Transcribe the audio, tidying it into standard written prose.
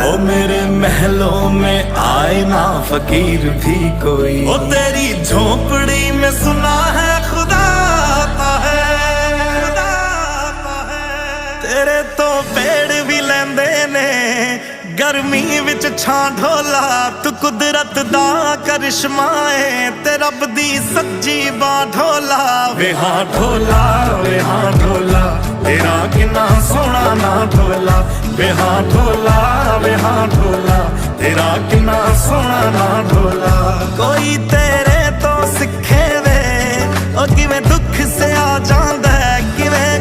ओ मेरे महलों में आए ना फकीर भी कोई, ओ तेरी झोपड़ी में सुना है खुदा आता है, खुदा आता है। तेरे तो पेड़ भी लेंदे ने गर्मी विच छां ढोला, तू कुदरत दा करिश्मा है ते रब दी सच्ची बां ढोला। वे हाँ ढोला, वे हाँ ढोला, तेरा किन्ना सोहना ना ढोला। वे हाँ ढोला, वे हाँ ढोला, तेरा किन्ना सोहना ना ढोला। कोई तेरे तो सिखे वे ओ किवें दुख